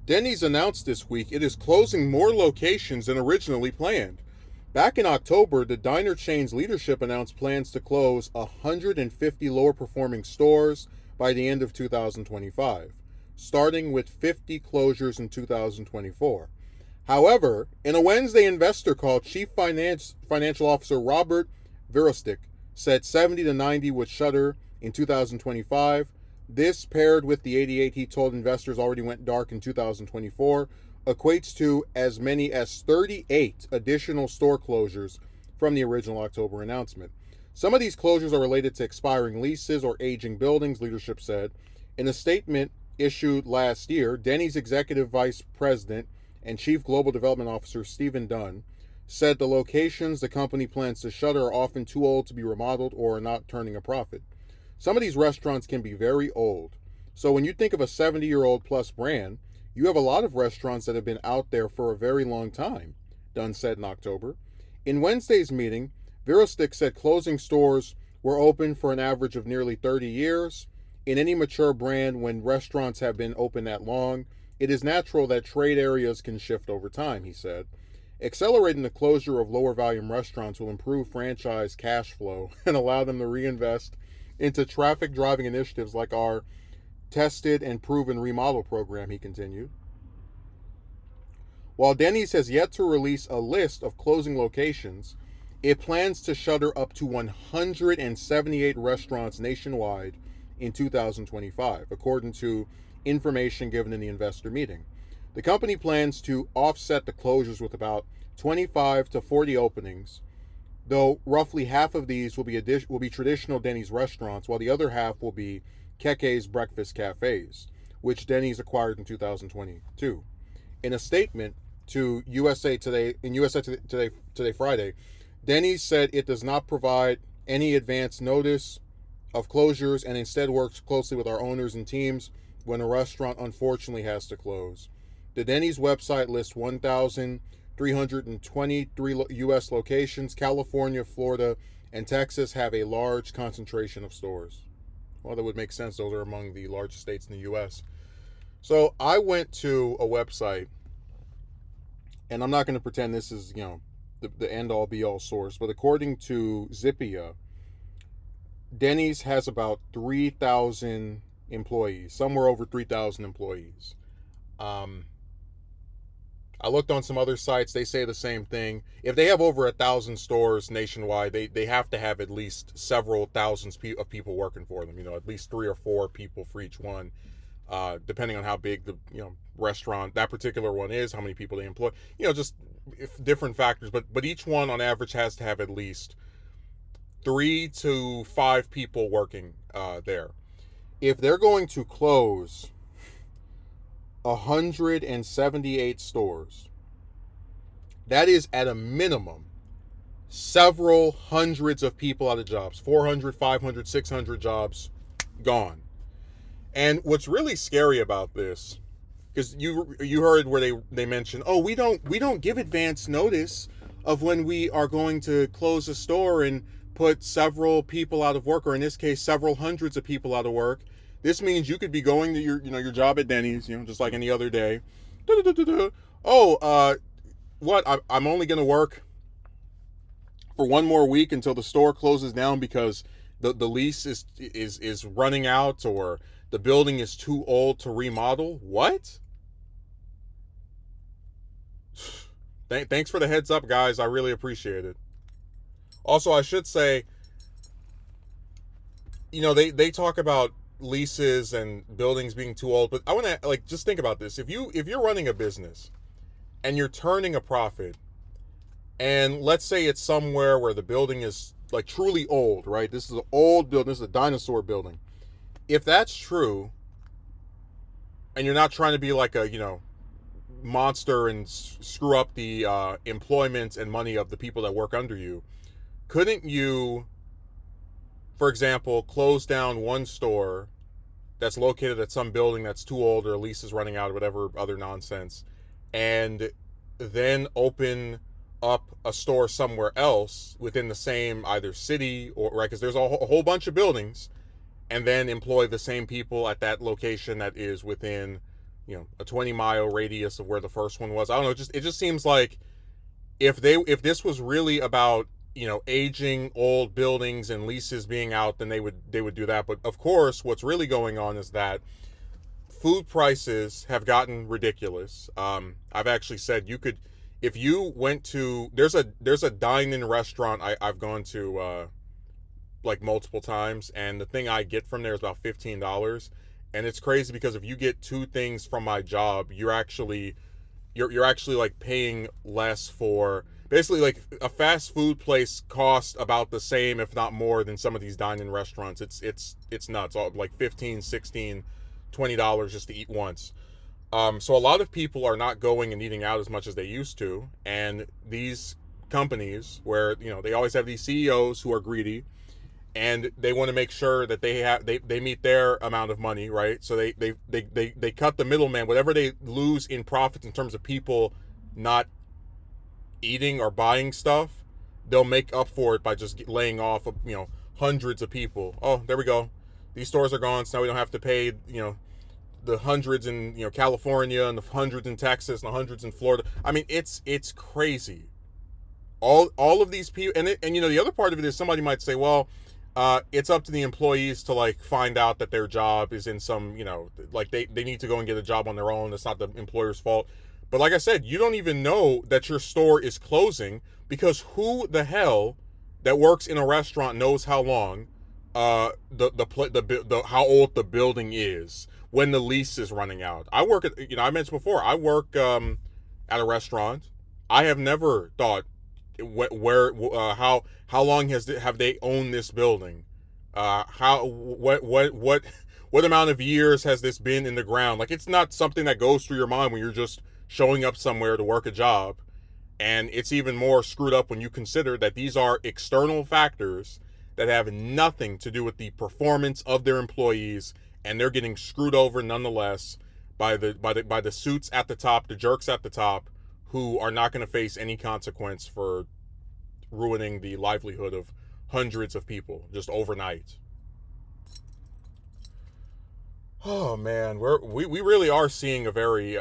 Denny's announced this week it is closing more locations than originally planned. Back in October, the diner chain's leadership announced plans to close 150 lower performing stores by the end of 2025, starting with 50 closures in 2024. However, in a Wednesday investor call, Financial Officer Robert Virostek said 70 to 90 would shutter in 2025. This, paired with the 88 he told investors already went dark in 2024, equates to as many as 38 additional store closures from the original October announcement. Some of these closures are related to expiring leases or aging buildings, leadership said. In a statement issued last year, Denny's Executive Vice President and Chief Global Development Officer Stephen Dunn said the locations the company plans to shutter are often too old to be remodeled or are not turning a profit. Some of these restaurants can be very old. So when you think of a 70-year-old plus brand, you have a lot of restaurants that have been out there for a very long time, Dunn said in October. In Wednesday's meeting, Virostek said closing stores were open for an average of nearly 30 years. In any mature brand, when restaurants have been open that long, it is natural that trade areas can shift over time, he said. Accelerating the closure of lower volume restaurants will improve franchise cash flow and allow them to reinvest into traffic driving initiatives like our tested and proven remodel program, he continued. While Denny's has yet to release a list of closing locations, it plans to shutter up to 178 restaurants nationwide in 2025, according to information given in the investor meeting. The company plans to offset the closures with about 25 to 40 openings, though roughly half of these will be traditional Denny's restaurants, while the other half will be Keke's breakfast cafes, which Denny's acquired in 2022. In a statement to USA Today Friday, Denny's said it does not provide any advance notice of closures and instead works closely with our owners and teams when a restaurant unfortunately has to close. The Denny's website lists 1,323 U.S. locations. California, Florida, and Texas have a large concentration of stores. Well, that would make sense. Those are among the largest states in the U.S. So I went to a website, and I'm not going to pretend this is, the end-all, be-all source, but according to Zippia, Denny's has about 3,000 employees, somewhere over 3,000 employees. I looked on some other sites. They say the same thing. If they have over 1,000 stores nationwide, they have to have at least several thousands of people working for them. At least 3 or 4 people for each one, depending on how big the restaurant that particular one is, how many people they employ. Just different factors. But each one on average has to have at least 3 to 5 people working there. If they're going to close 178 stores, that is at a minimum several hundreds of people out of jobs. 400, 500, 600 jobs gone. And what's really scary about this, because you heard where they mentioned, we don't give advance notice of when we are going to close a store and put several people out of work, or in this case several hundreds of people out of work. This means you could be going to your job at Denny's, just like any other day. I'm only going to work for one more week until the store closes down because the lease is running out, or the building is too old to remodel. What? Thanks for the heads up, guys. I really appreciate it. Also, I should say, they talk about leases and buildings being too old, but I want to just think about this. If you're running a business and you're turning a profit, and let's say it's somewhere where the building is truly old, right? This is an old building. This is a dinosaur building. If that's true, and you're not trying to be like a monster and screw up the employment and money of the people that work under you, couldn't you, for example, close down one store that's located at some building that's too old, or a lease is running out, or whatever other nonsense, and then open up a store somewhere else within the same either city, or right, because there's a whole bunch of buildings, and then employ the same people at that location that is within a 20-mile radius of where the first one was. I don't know. It just seems like if this was really about aging old buildings and leases being out, then they would do that. But of course, what's really going on is that food prices have gotten ridiculous. I've actually said if you went to there's a dine-in restaurant I've gone to like multiple times, and the thing I get from there is about $15, and it's crazy because if you get two things from my job, you're actually like paying less for basically like a fast food place costs about the same if not more than some of these dine-in restaurants. It's nuts. All like 15, 16, $20 just to eat once. So a lot of people are not going and eating out as much as they used to, and these companies where they always have these CEOs who are greedy, and they want to make sure that they meet their amount of money, right? So they cut the middleman. Whatever they lose in profits in terms of people not eating or buying stuff, they'll make up for it by just laying off hundreds of people. Oh, there we go. These stores are gone, so now we don't have to pay the hundreds in California, and the hundreds in Texas, and the hundreds in Florida. I mean, it's crazy. All of these people, and the other part of it is somebody might say, well, it's up to the employees to like find out that their job is in some, like they need to go and get a job on their own. It's not the employer's fault. But like I said, you don't even know that your store is closing, because who the hell that works in a restaurant knows how long how old the building is when the lease is running out. I work at, I mentioned before, I work at a restaurant. I have never thought how long have they owned this building? What amount of years has this been in the ground? Like, it's not something that goes through your mind when you're just showing up somewhere to work a job. And it's even more screwed up when you consider that these are external factors that have nothing to do with the performance of their employees, and they're getting screwed over nonetheless by the suits at the top, the jerks at the top, who are not going to face any consequence for ruining the livelihood of hundreds of people just overnight. Oh man, we really are seeing a very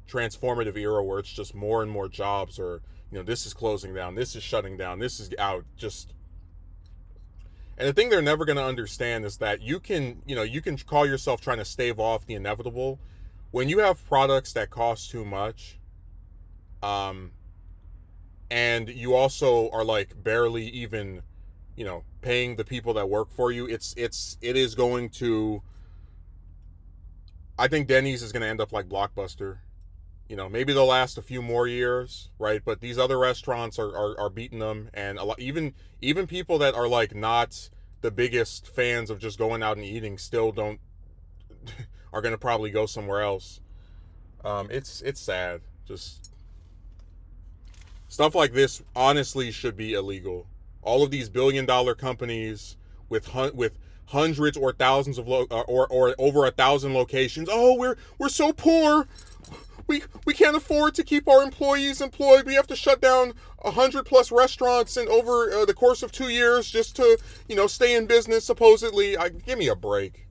transformative era where it's just more and more jobs are, this is closing down, this is shutting down, this is out. And the thing they're never going to understand is that you can call yourself trying to stave off the inevitable when you have products that cost too much, and you also are like barely even, paying the people that work for you. It is going to. I think Denny's is going to end up like Blockbuster. Maybe they'll last a few more years, right? But these other restaurants are beating them, and a lot, even people that are like not the biggest fans of just going out and eating still don't are going to probably go somewhere else. It's sad. Just stuff like this honestly should be illegal. All of these billion-dollar companies with hundreds or thousands of or over 1,000 locations. Oh, we're so poor. We can't afford to keep our employees employed. We have to shut down 100+ restaurants and over the course of 2 years just to stay in business supposedly. Give me a break.